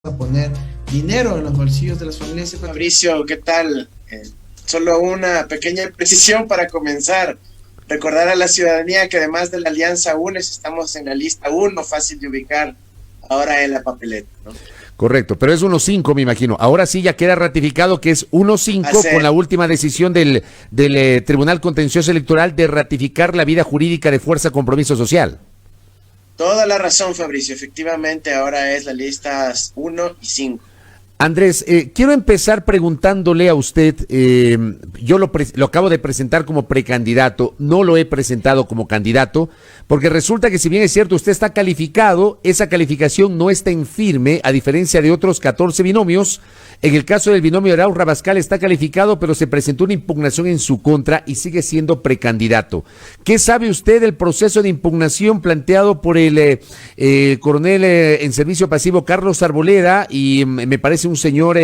a poner dinero en los bolsillos de las familias ecuatorianas. Fabricio, ¿qué tal? Solo una pequeña precisión para comenzar. Recordar a la ciudadanía que además de la Alianza UNES, estamos en la lista 1, fácil de ubicar ahora en la papeleta, ¿no? Correcto, pero es 1-5, me imagino. Ahora sí ya queda ratificado que es 1-5 con la última decisión del Tribunal Contencioso Electoral de ratificar la vida jurídica de Fuerza Compromiso Social. Toda la razón, Fabricio. Efectivamente, ahora es la lista 1 y 5. Andrés, quiero empezar preguntándole a usted, yo lo acabo de presentar como precandidato, no lo he presentado como candidato, porque resulta que si bien es cierto, usted está calificado, esa calificación no está en firme, a diferencia de otros 14 binomios. En el caso del binomio Arauz Rabascal está calificado, pero se presentó una impugnación en su contra y sigue siendo precandidato. ¿Qué sabe usted del proceso de impugnación planteado por el coronel en servicio pasivo Carlos Arboleda y me parece un señor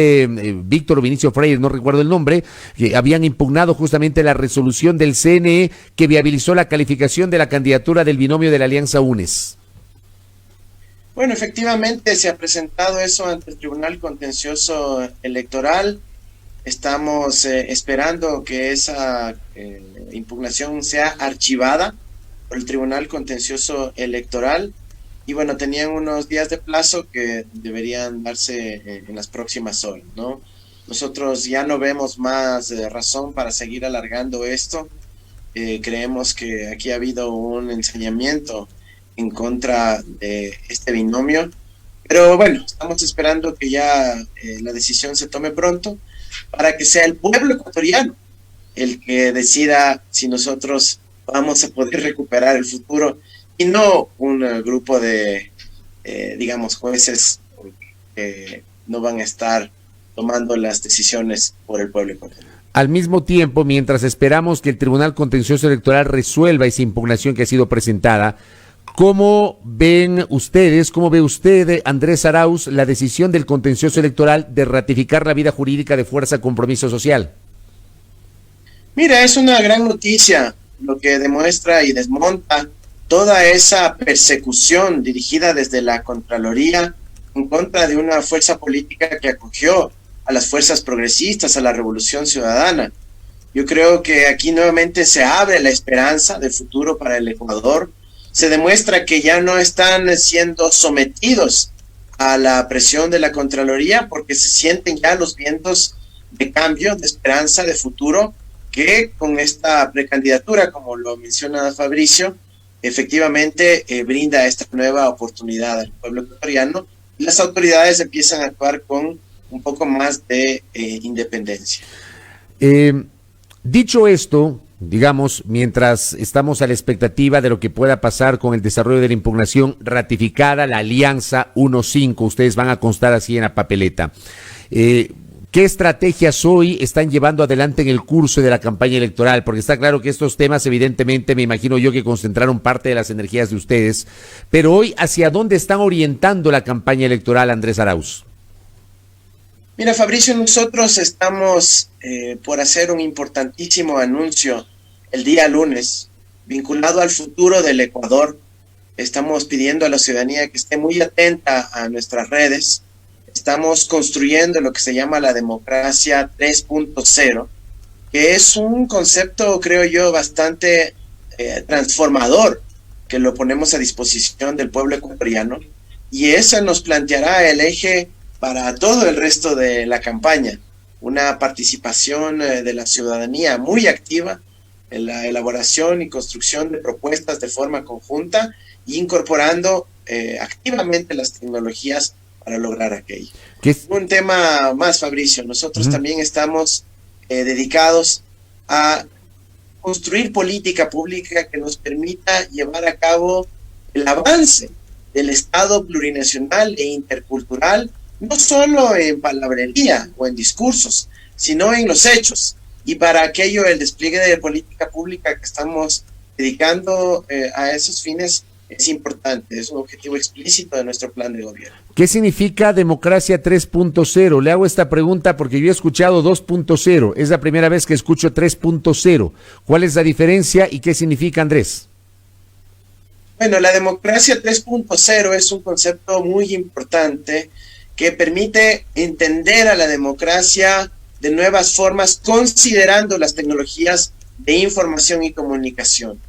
Víctor Vinicio Freire, no recuerdo el nombre, que habían impugnado justamente la resolución del CNE que viabilizó la calificación de la candidatura del binomio de la Alianza UNES? Bueno, efectivamente se ha presentado eso ante el Tribunal Contencioso Electoral. Estamos esperando que esa impugnación sea archivada por el Tribunal Contencioso Electoral. Y bueno, tenían unos días de plazo que deberían darse en las próximas horas, ¿no? Nosotros ya no vemos más razón para seguir alargando esto. Creemos que aquí ha habido un ensañamiento en contra de este binomio. Pero bueno, estamos esperando que ya la decisión se tome pronto para que sea el pueblo ecuatoriano el que decida si nosotros vamos a poder recuperar el futuro y no un grupo de, digamos, jueces que no van a estar tomando las decisiones por el pueblo ecuatoriano. Al mismo tiempo, mientras esperamos que el Tribunal Contencioso Electoral resuelva esa impugnación que ha sido presentada, ¿cómo ven ustedes, cómo ve usted, Andrés Arauz, la decisión del Contencioso Electoral de ratificar la vida jurídica de Fuerza Compromiso Social? Mira, es una gran noticia, lo que demuestra y desmonta toda esa persecución dirigida desde la Contraloría en contra de una fuerza política que acogió a las fuerzas progresistas, a la Revolución Ciudadana. Yo creo que aquí nuevamente se abre la esperanza de futuro para el Ecuador. Se demuestra que ya no están siendo sometidos a la presión de la Contraloría porque se sienten ya los vientos de cambio, de esperanza, de futuro, que con esta precandidatura, como lo menciona Fabricio, efectivamente brinda esta nueva oportunidad al pueblo ecuatoriano y las autoridades empiezan a actuar con un poco más de independencia. Dicho esto, digamos, mientras estamos a la expectativa de lo que pueda pasar con el desarrollo de la impugnación ratificada, la Alianza 1-5, ustedes van a constar así en la papeleta. ¿Qué estrategias hoy están llevando adelante en el curso de la campaña electoral? Porque está claro que estos temas, evidentemente, me imagino yo que concentraron parte de las energías de ustedes, pero hoy, ¿hacia dónde están orientando la campaña electoral, Andrés Arauz? Mira, Fabricio, nosotros estamos por hacer un importantísimo anuncio el día lunes, vinculado al futuro del Ecuador. Estamos pidiendo a la ciudadanía que esté muy atenta a nuestras redes. Estamos construyendo lo que se llama la democracia 3.0, que es un concepto, creo yo, bastante transformador, que lo ponemos a disposición del pueblo ecuatoriano, y eso nos planteará el eje para todo el resto de la campaña, una participación de la ciudadanía muy activa en la elaboración y construcción de propuestas de forma conjunta, incorporando activamente las tecnologías para lograr aquello. Un tema más, Fabricio, nosotros también estamos dedicados a construir política pública que nos permita llevar a cabo el avance del Estado plurinacional e intercultural, no solo en palabrería o en discursos, sino en los hechos. Y para aquello el despliegue de política pública que estamos dedicando a esos fines es importante, es un objetivo explícito de nuestro plan de gobierno. ¿Qué significa democracia 3.0? Le hago esta pregunta porque yo he escuchado 2.0, es la primera vez que escucho 3.0. ¿Cuál es la diferencia y qué significa, Andrés? Bueno, la democracia 3.0 es un concepto muy importante que permite entender a la democracia de nuevas formas, considerando las tecnologías de información y comunicación.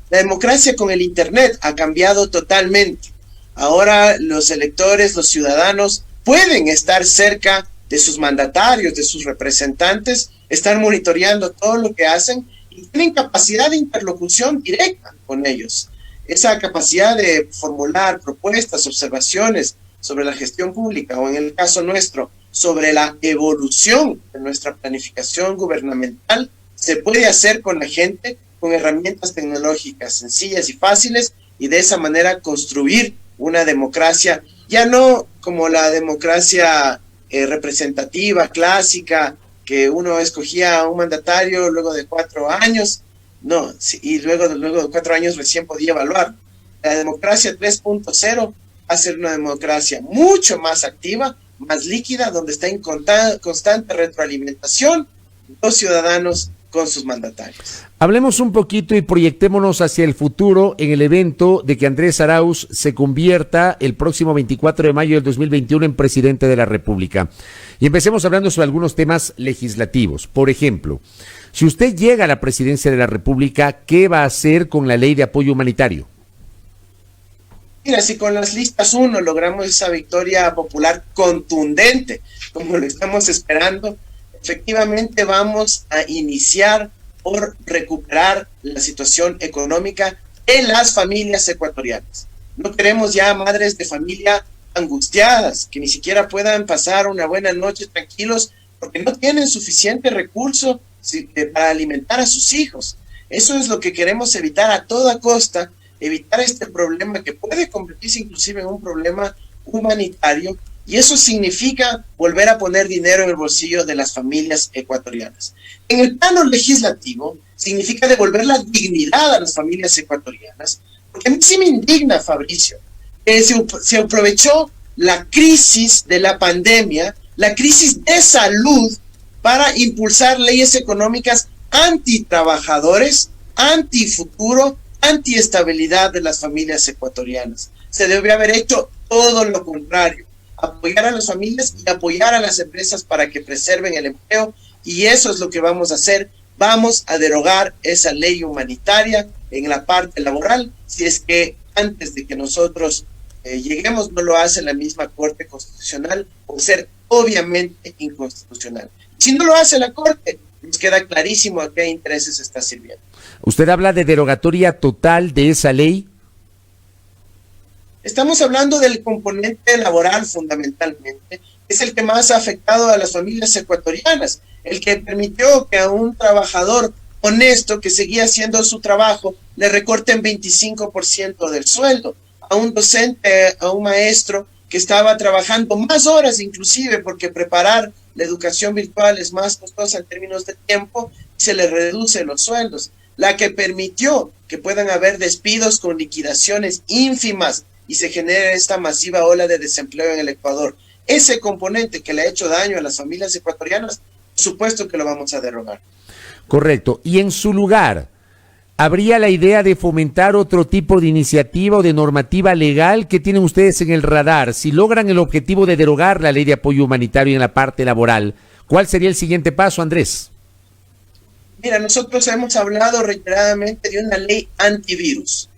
La democracia con el Internet ha cambiado totalmente. Ahora los electores, los ciudadanos, pueden estar cerca de sus mandatarios, de sus representantes, están monitoreando todo lo que hacen y tienen capacidad de interlocución directa con ellos. Esa capacidad de formular propuestas, observaciones sobre la gestión pública, o en el caso nuestro, sobre la evolución de nuestra planificación gubernamental, se puede hacer con la gente, con herramientas tecnológicas sencillas y fáciles, y de esa manera construir una democracia, ya no como la democracia representativa, clásica, que uno escogía a un mandatario luego de 4 años, no, y luego de 4 años recién podía evaluar. La democracia 3.0 va a ser una democracia mucho más activa, más líquida, donde está en constante retroalimentación los ciudadanos con sus mandatarios. Hablemos un poquito y proyectémonos hacia el futuro en el evento de que Andrés Arauz se convierta el próximo 24 de mayo del 2021 en presidente de la República. Y empecemos hablando sobre algunos temas legislativos. Por ejemplo, si usted llega a la presidencia de la República, ¿qué va a hacer con la ley de apoyo humanitario? Mira, si con las listas 1 logramos esa victoria popular contundente, como lo estamos esperando, efectivamente vamos a iniciar por recuperar la situación económica de las familias ecuatorianas. No queremos ya madres de familia angustiadas, que ni siquiera puedan pasar una buena noche tranquilos porque no tienen suficiente recurso para alimentar a sus hijos. Eso es lo que queremos evitar a toda costa, evitar este problema que puede convertirse inclusive en un problema humanitario, y eso significa volver a poner dinero en el bolsillo de las familias ecuatorianas. En el plano legislativo, significa devolver la dignidad a las familias ecuatorianas, porque a mí sí me indigna, Fabricio, que se aprovechó la crisis de la pandemia, la crisis de salud, para impulsar leyes económicas antitrabajadores, antifuturo, antiestabilidad de las familias ecuatorianas. Se debe haber hecho todo lo contrario, apoyar a las familias y apoyar a las empresas para que preserven el empleo, y eso es lo que vamos a hacer. Vamos a derogar esa ley humanitaria en la parte laboral, si es que antes de que nosotros lleguemos no lo hace la misma Corte Constitucional, por ser obviamente inconstitucional. Si no lo hace la Corte, nos queda clarísimo a qué intereses está sirviendo. ¿Usted habla de derogatoria total de esa ley? Estamos hablando del componente laboral fundamentalmente, es el que más ha afectado a las familias ecuatorianas, el que permitió que a un trabajador honesto que seguía haciendo su trabajo le recorten 25% del sueldo, a un docente, a un maestro que estaba trabajando más horas inclusive, porque preparar la educación virtual es más costosa en términos de tiempo, y se le reduce los sueldos, la que permitió que puedan haber despidos con liquidaciones ínfimas y se genere esta masiva ola de desempleo en el Ecuador. Ese componente que le ha hecho daño a las familias ecuatorianas, por supuesto que lo vamos a derogar. Correcto. Y en su lugar, ¿habría la idea de fomentar otro tipo de iniciativa o de normativa legal que tienen ustedes en el radar? Si logran el objetivo de derogar la ley de apoyo humanitario en la parte laboral, ¿cuál sería el siguiente paso, Andrés? Mira, nosotros hemos hablado reiteradamente de una ley antivirus.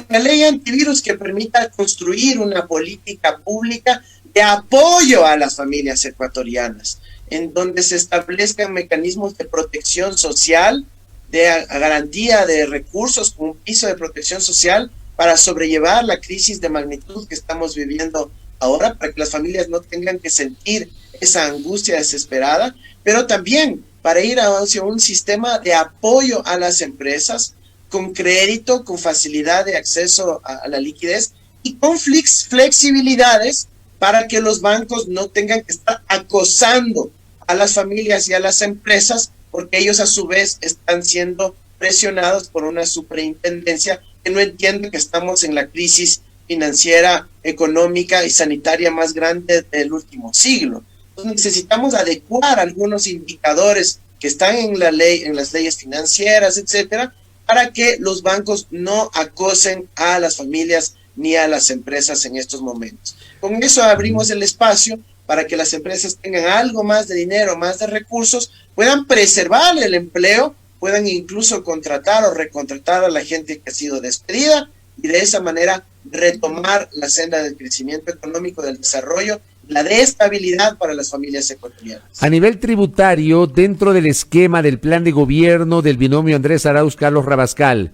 Una ley antivirus que permita construir una política pública de apoyo a las familias ecuatorianas, en donde se establezcan mecanismos de protección social, de garantía de recursos, con un piso de protección social para sobrellevar la crisis de magnitud que estamos viviendo ahora, para que las familias no tengan que sentir esa angustia desesperada, pero también para ir hacia un sistema de apoyo a las empresas, con crédito, con facilidad de acceso a la liquidez y con flexibilidades para que los bancos no tengan que estar acosando a las familias y a las empresas, porque ellos a su vez están siendo presionados por una superintendencia que no entiende que estamos en la crisis financiera, económica y sanitaria más grande del último siglo. Entonces necesitamos adecuar algunos indicadores que están en la ley, en las leyes financieras, etcétera, para que los bancos no acosen a las familias ni a las empresas en estos momentos. Con eso abrimos el espacio para que las empresas tengan algo más de dinero, más de recursos, puedan preservar el empleo, puedan incluso contratar o recontratar a la gente que ha sido despedida y de esa manera retomar la senda del crecimiento económico, del desarrollo, la de estabilidad para las familias ecuatorianas. A nivel tributario, dentro del esquema del plan de gobierno del binomio Andrés Arauz-Carlos Rabascal,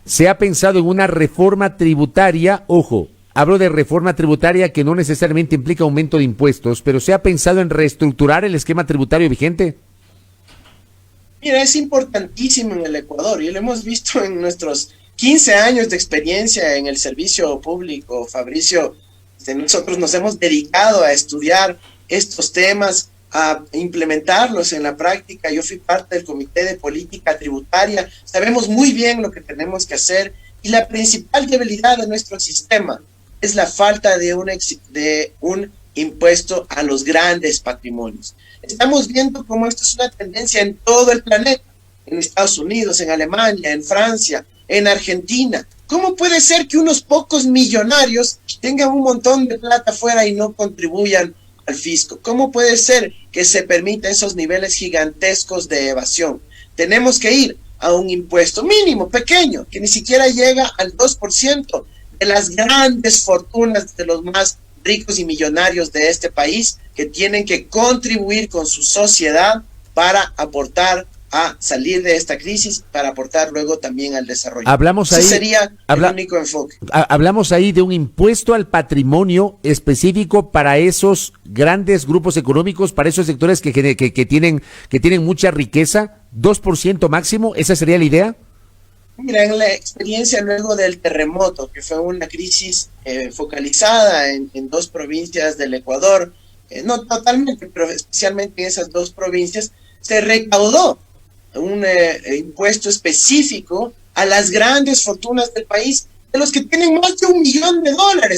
¿se ha pensado en una reforma tributaria? Ojo, hablo de reforma tributaria que no necesariamente implica aumento de impuestos, pero ¿se ha pensado en reestructurar el esquema tributario vigente? Mira, es importantísimo en el Ecuador y lo hemos visto en nuestros 15 años de experiencia en el servicio público, Fabricio. Nosotros nos hemos dedicado a estudiar estos temas, a implementarlos en la práctica. Yo fui parte del Comité de Política Tributaria, sabemos muy bien lo que tenemos que hacer y la principal debilidad de nuestro sistema es la falta de un impuesto a los grandes patrimonios. Estamos viendo cómo esto es una tendencia en todo el planeta, en Estados Unidos, en Alemania, en Francia, en Argentina. ¿Cómo puede ser que unos pocos millonarios tengan un montón de plata afuera y no contribuyan al fisco? ¿Cómo puede ser que se permita esos niveles gigantescos de evasión? Tenemos que ir a un impuesto mínimo, pequeño, que ni siquiera llega al 2% de las grandes fortunas de los más ricos y millonarios de este país, que tienen que contribuir con su sociedad para aportar a salir de esta crisis, para aportar luego también al desarrollo. Ese sería el único enfoque. Hablamos ahí de un impuesto al patrimonio específico para esos grandes grupos económicos, para esos sectores que tienen mucha riqueza, 2% máximo, ¿esa sería la idea? Mira, en la experiencia luego del terremoto, que fue una crisis focalizada en dos provincias del Ecuador, no totalmente, pero especialmente en esas dos provincias, se recaudó un impuesto específico a las grandes fortunas del país, de los que tienen más de $1 millón,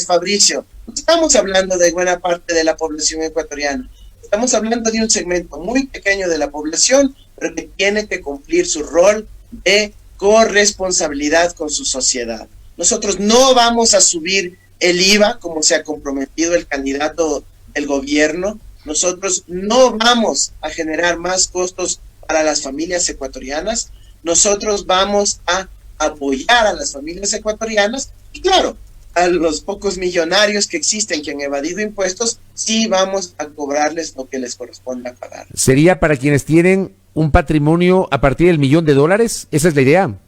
Fabricio. No estamos hablando de buena parte de la población ecuatoriana, estamos hablando de un segmento muy pequeño de la población, pero que tiene que cumplir su rol de corresponsabilidad con su sociedad. Nosotros no vamos a subir el IVA como se ha comprometido el candidato del gobierno. Nosotros no vamos a generar más costos para las familias ecuatorianas. Nosotros vamos a apoyar a las familias ecuatorianas y claro, a los pocos millonarios que existen que han evadido impuestos, sí vamos a cobrarles lo que les corresponda pagar. ¿Sería para quienes tienen un patrimonio a partir del $1 millón? ¿Esa es la idea?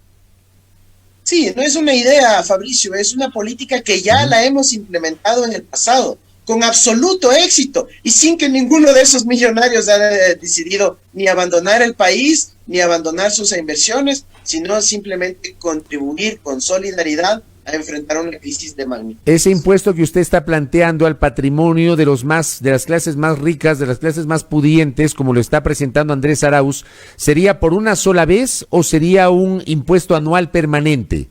Sí, no es una idea, Fabricio, es una política que ya la hemos implementado en el pasado, con absoluto éxito, y sin que ninguno de esos millonarios haya decidido ni abandonar el país, ni abandonar sus inversiones, sino simplemente contribuir con solidaridad a enfrentar una crisis de magnitud. Ese impuesto que usted está planteando al patrimonio de las clases más ricas, de las clases más pudientes, como lo está presentando Andrés Arauz, ¿sería por una sola vez o sería un impuesto anual permanente?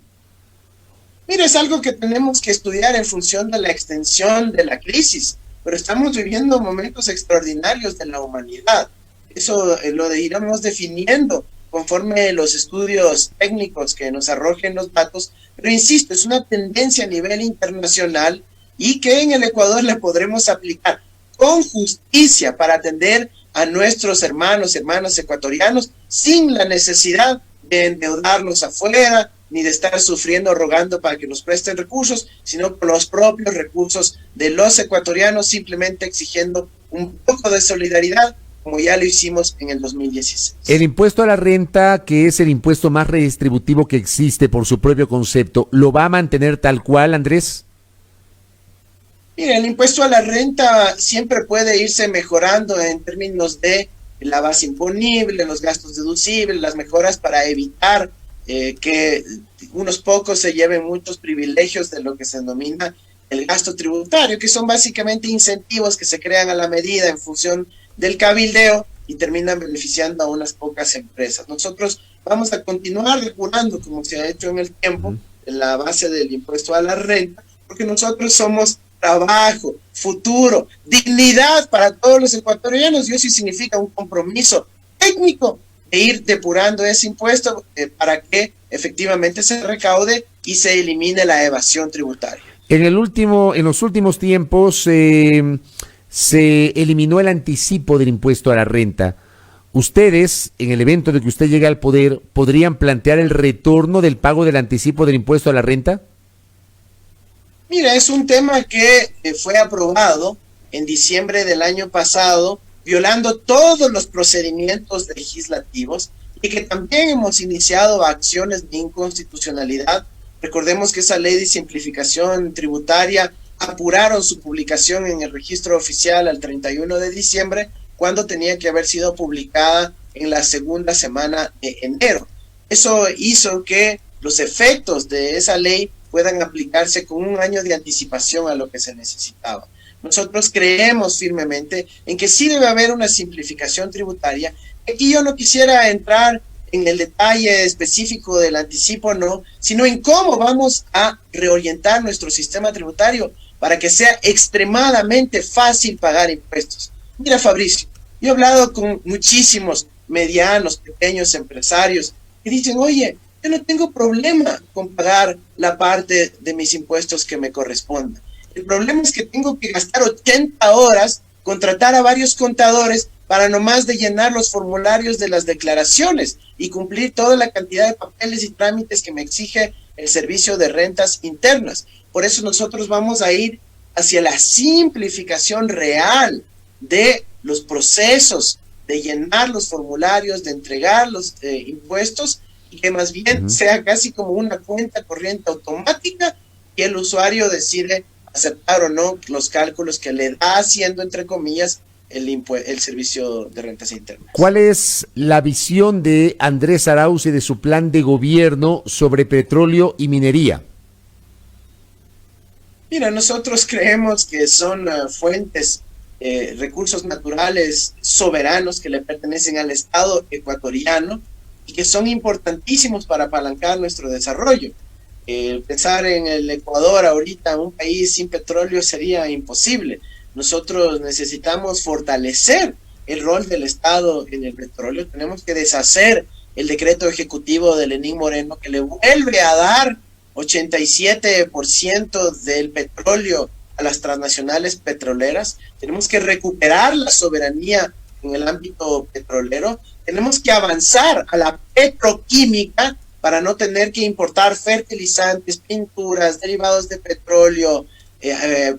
Mira, es algo que tenemos que estudiar en función de la extensión de la crisis, pero estamos viviendo momentos extraordinarios de la humanidad. Eso lo iremos definiendo conforme los estudios técnicos que nos arrojen los datos, pero insisto, es una tendencia a nivel internacional y que en el Ecuador la podremos aplicar con justicia para atender a nuestros hermanas ecuatorianos sin la necesidad de endeudarnos afuera, ni de estar sufriendo, rogando para que nos presten recursos, sino con los propios recursos de los ecuatorianos, simplemente exigiendo un poco de solidaridad, como ya lo hicimos en el 2016. El impuesto a la renta, que es el impuesto más redistributivo que existe por su propio concepto, ¿lo va a mantener tal cual, Andrés? Mira, el impuesto a la renta siempre puede irse mejorando en términos de la base imponible, los gastos deducibles, las mejoras para evitar que unos pocos se lleven muchos privilegios de lo que se denomina el gasto tributario, que son básicamente incentivos que se crean a la medida en función del cabildeo y terminan beneficiando a unas pocas empresas. Nosotros vamos a continuar depurando, como se ha hecho en el tiempo, la base del impuesto a la renta, porque nosotros somos trabajo, futuro, dignidad para todos los ecuatorianos, y eso significa un compromiso técnico de ir depurando ese impuesto para que efectivamente se recaude y se elimine la evasión tributaria. En los últimos tiempos se eliminó el anticipo del impuesto a la renta. Ustedes, en el evento de que usted llegue al poder, ¿podrían plantear el retorno del pago del anticipo del impuesto a la renta? Mira, es un tema que fue aprobado en diciembre del año pasado, violando todos los procedimientos legislativos, y que también hemos iniciado acciones de inconstitucionalidad. Recordemos que esa ley de simplificación tributaria apuraron su publicación en el registro oficial al 31 de diciembre, cuando tenía que haber sido publicada en la segunda semana de enero. Eso hizo que los efectos de esa ley puedan aplicarse con un año de anticipación a lo que se necesitaba. Nosotros creemos firmemente en que sí debe haber una simplificación tributaria. Aquí yo no quisiera entrar en el detalle específico del anticipo, no, sino en cómo vamos a reorientar nuestro sistema tributario para que sea extremadamente fácil pagar impuestos. Mira, Fabricio, yo he hablado con muchísimos medianos, pequeños empresarios que dicen, oye, yo no tengo problema con pagar la parte de mis impuestos que me corresponda. El problema es que tengo que gastar 80 horas, contratar a varios contadores para nomás de llenar los formularios de las declaraciones y cumplir toda la cantidad de papeles y trámites que me exige el servicio de rentas internas. Por eso nosotros vamos a ir hacia la simplificación real de los procesos, de llenar los formularios, de entregar los impuestos, y que más bien sea casi como una cuenta corriente automática, y el usuario decide aceptar o no los cálculos que le da haciendo, entre comillas, el servicio de rentas internas. ¿Cuál es la visión de Andrés Arauz y de su plan de gobierno sobre petróleo y minería? Mira, nosotros creemos que son fuentes, recursos naturales soberanos que le pertenecen al Estado ecuatoriano y que son importantísimos para apalancar nuestro desarrollo. Pensar en el Ecuador ahorita, un país sin petróleo, sería imposible. Nosotros necesitamos fortalecer el rol del Estado en el petróleo. Tenemos que deshacer el decreto ejecutivo de Lenín Moreno, que le vuelve a dar 87% del petróleo a las transnacionales petroleras. Tenemos que recuperar la soberanía en el ámbito petrolero. Tenemos que avanzar a la petroquímica para no tener que importar fertilizantes, pinturas, derivados de petróleo,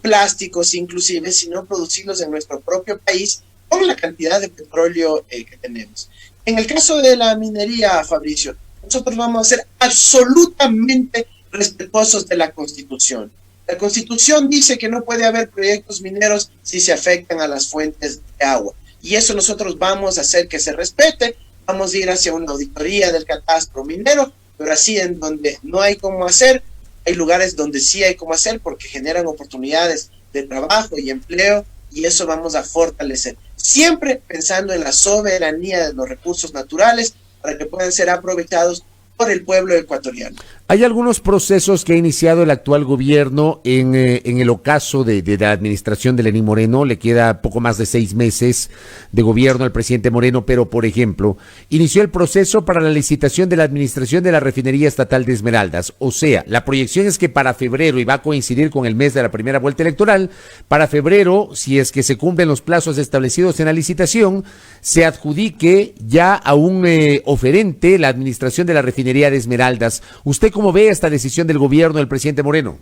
plásticos inclusive, sino producirlos en nuestro propio país con la cantidad de petróleo que tenemos. En el caso de la minería, Fabricio, nosotros vamos a ser absolutamente respetuosos de la Constitución. La Constitución dice que no puede haber proyectos mineros si se afectan a las fuentes de agua. Y eso nosotros vamos a hacer que se respete. Vamos a ir hacia una auditoría del catastro minero, pero así en donde no hay cómo hacer, hay lugares donde sí hay cómo hacer porque generan oportunidades de trabajo y empleo, y eso vamos a fortalecer. Siempre pensando en la soberanía de los recursos naturales para que puedan ser aprovechados por el pueblo ecuatoriano. Hay algunos procesos que ha iniciado el actual gobierno en el ocaso de la administración de Lenín Moreno. Le queda poco más de 6 meses de gobierno al presidente Moreno, pero, por ejemplo, inició el proceso para la licitación de la administración de la refinería estatal de Esmeraldas. O sea, la proyección es que para febrero, y va a coincidir con el mes de la primera vuelta electoral, para febrero, si es que se cumplen los plazos establecidos en la licitación, se adjudique ya a un oferente la administración de la refinería de Esmeraldas. ¿Usted cómo ve esta decisión del gobierno del presidente Moreno?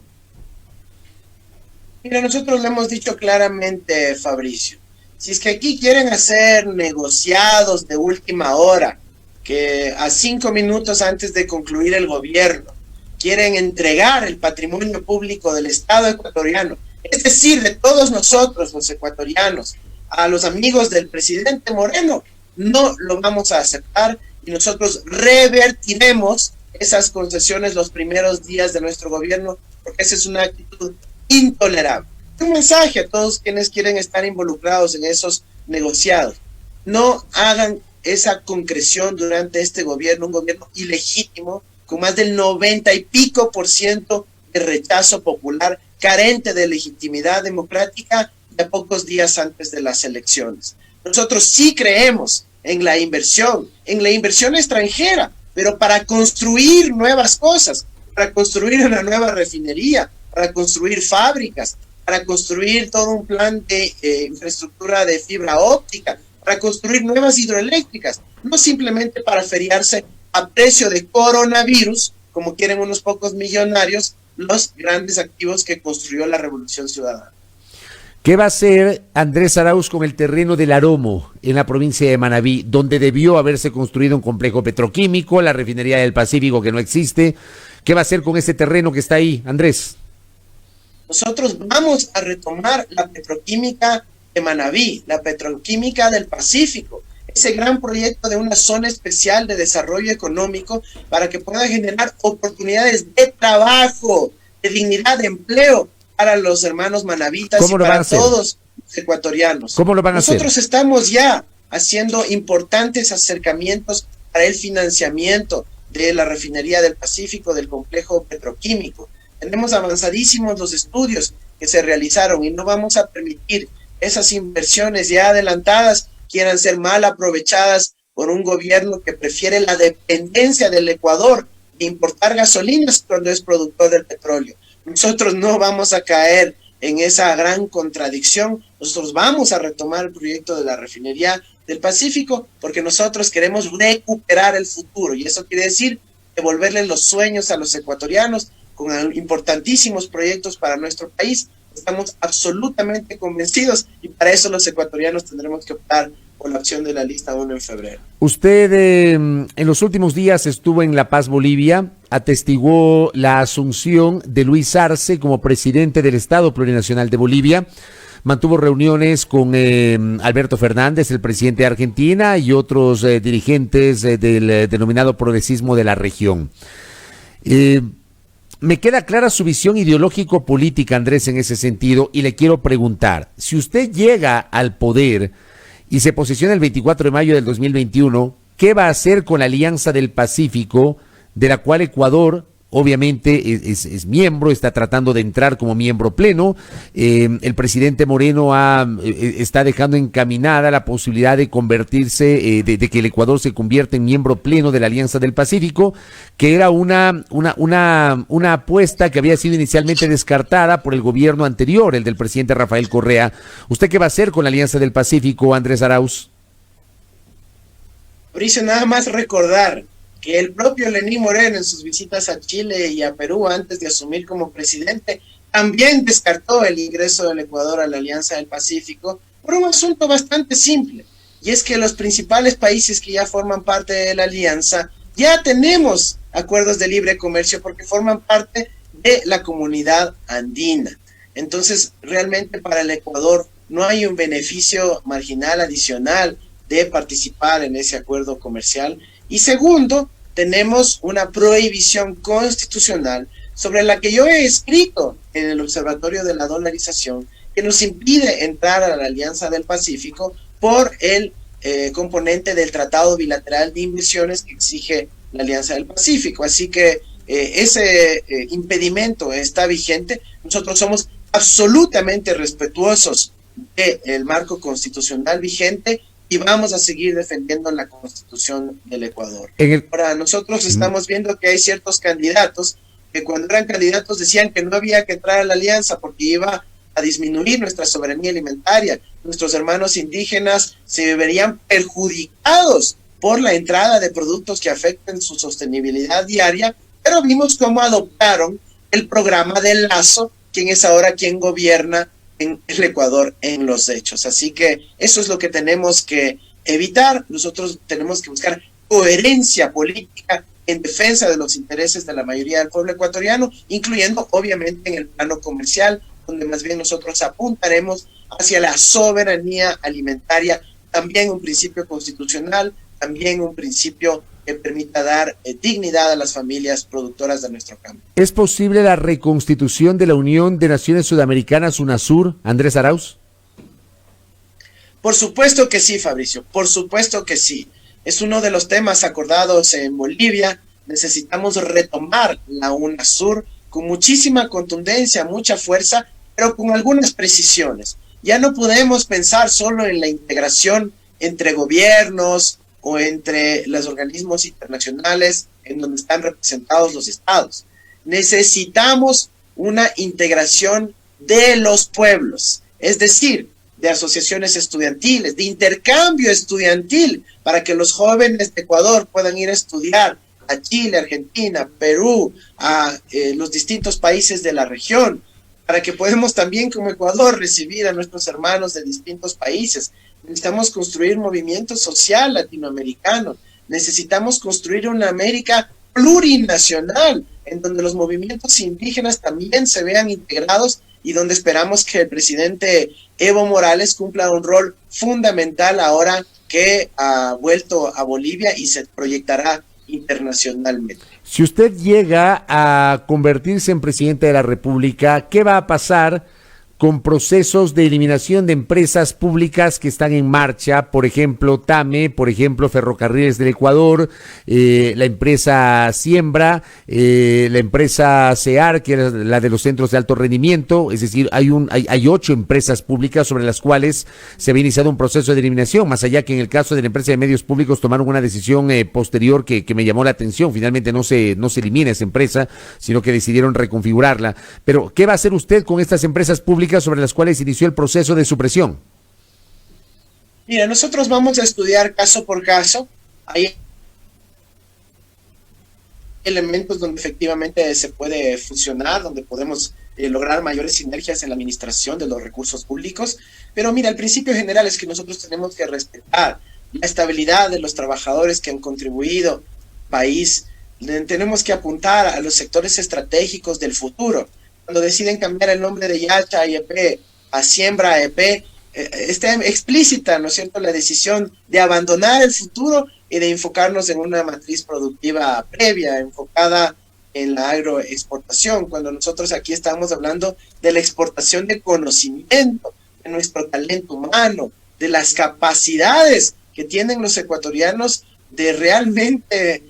Mira, nosotros le hemos dicho claramente, Fabricio, si es que aquí quieren hacer negociados de última hora, que a 5 minutos antes de concluir el gobierno quieren entregar el patrimonio público del Estado ecuatoriano, es decir, de todos nosotros los ecuatorianos, a los amigos del presidente Moreno, no lo vamos a aceptar, y nosotros revertiremos esas concesiones los primeros días de nuestro gobierno, porque esa es una actitud intolerable. Un mensaje a todos quienes quieren estar involucrados en esos negociados: no hagan esa concreción durante este gobierno, un gobierno ilegítimo, con más del 90 y pico % de rechazo popular, carente de legitimidad democrática, y a pocos días antes de las elecciones. Nosotros sí creemos en la inversión extranjera, pero para construir nuevas cosas, para construir una nueva refinería, para construir fábricas, para construir todo un plan de infraestructura de fibra óptica, para construir nuevas hidroeléctricas, no simplemente para feriarse a precio de coronavirus, como quieren unos pocos millonarios, los grandes activos que construyó la Revolución Ciudadana. ¿Qué va a hacer Andrés Arauz con el terreno del Aromo en la provincia de Manabí, donde debió haberse construido un complejo petroquímico, la refinería del Pacífico que no existe? ¿Qué va a hacer con ese terreno que está ahí, Andrés? Nosotros vamos a retomar la petroquímica de Manabí, la petroquímica del Pacífico, ese gran proyecto de una zona especial de desarrollo económico para que pueda generar oportunidades de trabajo, de dignidad, de empleo para los hermanos manabitas y para todos los ecuatorianos. ¿Cómo lo van a hacer? Nosotros estamos ya haciendo importantes acercamientos para el financiamiento de la refinería del Pacífico, del complejo petroquímico. Tenemos avanzadísimos los estudios que se realizaron y no vamos a permitir esas inversiones ya adelantadas quieran ser mal aprovechadas por un gobierno que prefiere la dependencia del Ecuador de importar gasolinas cuando es productor del petróleo. Nosotros no vamos a caer en esa gran contradicción. Nosotros vamos a retomar el proyecto de la refinería del Pacífico porque nosotros queremos recuperar el futuro y eso quiere decir devolverle los sueños a los ecuatorianos con importantísimos proyectos para nuestro país. Estamos absolutamente convencidos y para eso los ecuatorianos tendremos que optar por la opción de la lista 1 en febrero. Usted en los últimos días estuvo en La Paz, Bolivia, atestiguó la asunción de Luis Arce como presidente del Estado Plurinacional de Bolivia, mantuvo reuniones con Alberto Fernández, el presidente de Argentina, y otros dirigentes del denominado progresismo de la región. Me queda clara su visión ideológico-política, Andrés, en ese sentido, y le quiero preguntar, si usted llega al poder y se posiciona el 24 de mayo del 2021, ¿qué va a hacer con la Alianza del Pacífico, de la cual Ecuador obviamente es miembro, está tratando de entrar como miembro pleno? El presidente Moreno está dejando encaminada la posibilidad de convertirse, de que el Ecuador se convierta en miembro pleno de la Alianza del Pacífico, que era una apuesta que había sido inicialmente descartada por el gobierno anterior, el del presidente Rafael Correa. ¿Usted qué va a hacer con la Alianza del Pacífico, Andrés Arauz? Mauricio, nada más recordar que el propio Lenín Moreno en sus visitas a Chile y a Perú antes de asumir como presidente también descartó el ingreso del Ecuador a la Alianza del Pacífico por un asunto bastante simple, y es que los principales países que ya forman parte de la alianza ya tenemos acuerdos de libre comercio porque forman parte de la comunidad andina. Entonces, realmente para el Ecuador no hay un beneficio marginal adicional de participar en ese acuerdo comercial. Y segundo, tenemos una prohibición constitucional sobre la que yo he escrito en el Observatorio de la Dolarización, que nos impide entrar a la Alianza del Pacífico por el componente del Tratado Bilateral de Inversiones que exige la Alianza del Pacífico. Así que ese impedimento está vigente. Nosotros somos absolutamente respetuosos del marco constitucional vigente y vamos a seguir defendiendo la Constitución del Ecuador. Ahora, nosotros estamos viendo que hay ciertos candidatos que cuando eran candidatos decían que no había que entrar a la alianza porque iba a disminuir nuestra soberanía alimentaria. Nuestros hermanos indígenas se verían perjudicados por la entrada de productos que afecten su sostenibilidad diaria, pero vimos cómo adoptaron el programa del Lazo, quien es ahora quien gobierna en el Ecuador en los hechos. Así que eso es lo que tenemos que evitar. Nosotros tenemos que buscar coherencia política en defensa de los intereses de la mayoría del pueblo ecuatoriano, incluyendo obviamente en el plano comercial, donde más bien nosotros apuntaremos hacia la soberanía alimentaria, también un principio constitucional, también un principio que permita dar dignidad a las familias productoras de nuestro campo. ¿Es posible la reconstitución de la Unión de Naciones Sudamericanas, UNASUR, Andrés Arauz? Por supuesto que sí, Fabricio, por supuesto que sí. Es uno de los temas acordados en Bolivia. Necesitamos retomar la UNASUR con muchísima contundencia, mucha fuerza, pero con algunas precisiones. Ya no podemos pensar solo en la integración entre gobiernos o entre los organismos internacionales en donde están representados los estados. Necesitamos una integración de los pueblos, es decir, de asociaciones estudiantiles, de intercambio estudiantil, para que los jóvenes de Ecuador puedan ir a estudiar a Chile, Argentina, Perú, a los distintos países de la región, para que podamos también como Ecuador recibir a nuestros hermanos de distintos países. Necesitamos construir movimiento social latinoamericano, necesitamos construir una América plurinacional, en donde los movimientos indígenas también se vean integrados y donde esperamos que el presidente Evo Morales cumpla un rol fundamental ahora que ha vuelto a Bolivia y se proyectará internacionalmente. Si usted llega a convertirse en presidente de la República, ¿qué va a pasar con procesos de eliminación de empresas públicas que están en marcha? Por ejemplo, TAME, por ejemplo, Ferrocarriles del Ecuador, la empresa Siembra, la empresa CEAR, que es la de los centros de alto rendimiento. Es decir, hay 8 empresas públicas sobre las cuales se había iniciado un proceso de eliminación, más allá que en el caso de la empresa de medios públicos tomaron una decisión posterior que me llamó la atención. Finalmente no se elimina esa empresa, sino que decidieron reconfigurarla. Pero, ¿qué va a hacer usted con estas empresas públicas sobre las cuales inició el proceso de supresión? Mira, nosotros vamos a estudiar caso por caso. Hay elementos donde efectivamente se puede fusionar, donde podemos lograr mayores sinergias en la administración de los recursos públicos. Pero mira, el principio general es que nosotros tenemos que respetar la estabilidad de los trabajadores que han contribuido al país. Tenemos que apuntar a los sectores estratégicos del futuro. Cuando deciden cambiar el nombre de Yacha IEP a Siembra EP, está explícita, ¿no es cierto?, la decisión de abandonar el futuro y de enfocarnos en una matriz productiva previa, enfocada en la agroexportación, cuando nosotros aquí estamos hablando de la exportación de conocimiento, de nuestro talento humano, de las capacidades que tienen los ecuatorianos de realmente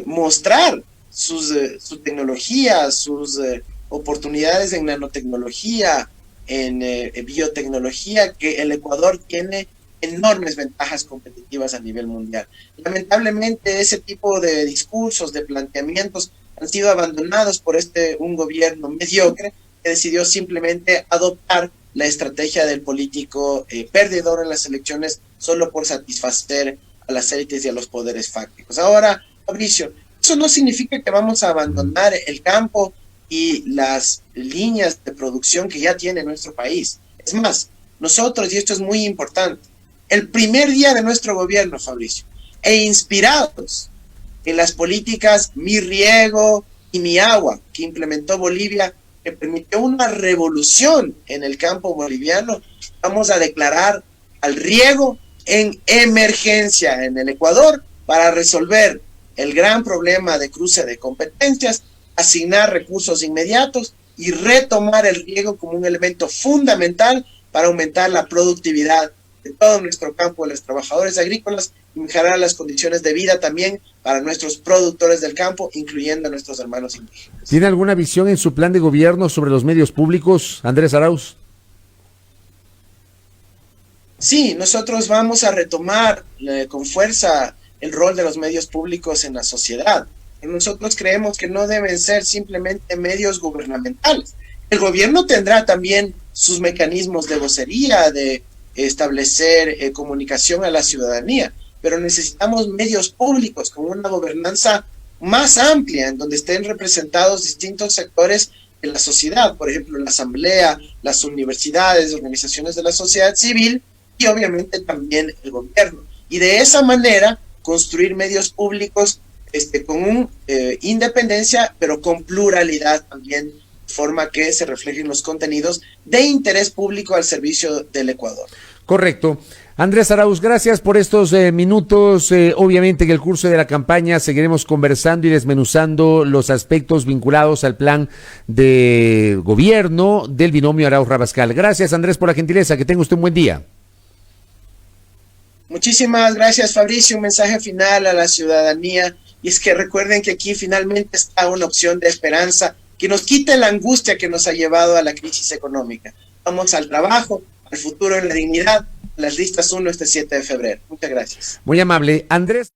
mostrar su tecnología, sus oportunidades en nanotecnología, en biotecnología, que el Ecuador tiene enormes ventajas competitivas a nivel mundial. Lamentablemente ese tipo de discursos, de planteamientos han sido abandonados por un gobierno mediocre que decidió simplemente adoptar la estrategia del político perdedor en las elecciones solo por satisfacer a las élites y a los poderes fácticos. Ahora, Fabricio, eso no significa que vamos a abandonar el campo y las líneas de producción que ya tiene nuestro país. Es más, nosotros, y esto es muy importante, el primer día de nuestro gobierno, Fabricio, e inspirados en las políticas Mi Riego y Mi Agua que implementó Bolivia, que permitió una revolución en el campo boliviano, vamos a declarar al riego en emergencia en el Ecuador para resolver el gran problema de cruce de competencias, asignar recursos inmediatos y retomar el riego como un elemento fundamental para aumentar la productividad de todo nuestro campo de los trabajadores agrícolas y mejorar las condiciones de vida también para nuestros productores del campo, incluyendo a nuestros hermanos indígenas. ¿Tiene alguna visión en su plan de gobierno sobre los medios públicos, Andrés Arauz? Sí, nosotros vamos a retomar con fuerza el rol de los medios públicos en la sociedad. Nosotros creemos que no deben ser simplemente medios gubernamentales. El gobierno tendrá también sus mecanismos de vocería, de establecer comunicación a la ciudadanía, pero necesitamos medios públicos con una gobernanza más amplia, en donde estén representados distintos sectores de la sociedad, por ejemplo, la asamblea, las universidades, organizaciones de la sociedad civil y obviamente también el gobierno. Y de esa manera construir medios públicos con independencia, pero con pluralidad también, de forma que se reflejen los contenidos de interés público al servicio del Ecuador. Correcto. Andrés Arauz, gracias por estos minutos. Obviamente en el curso de la campaña seguiremos conversando y desmenuzando los aspectos vinculados al plan de gobierno del binomio Arauz-Rabascal. Gracias, Andrés, por la gentileza. Que tenga usted un buen día. Muchísimas gracias, Fabricio. Un mensaje final a la ciudadanía. Y es que recuerden que aquí finalmente está una opción de esperanza que nos quite la angustia que nos ha llevado a la crisis económica. Vamos al trabajo, al futuro en la dignidad. Las listas 1 este 7 de febrero. Muchas gracias. Muy amable. Andrés.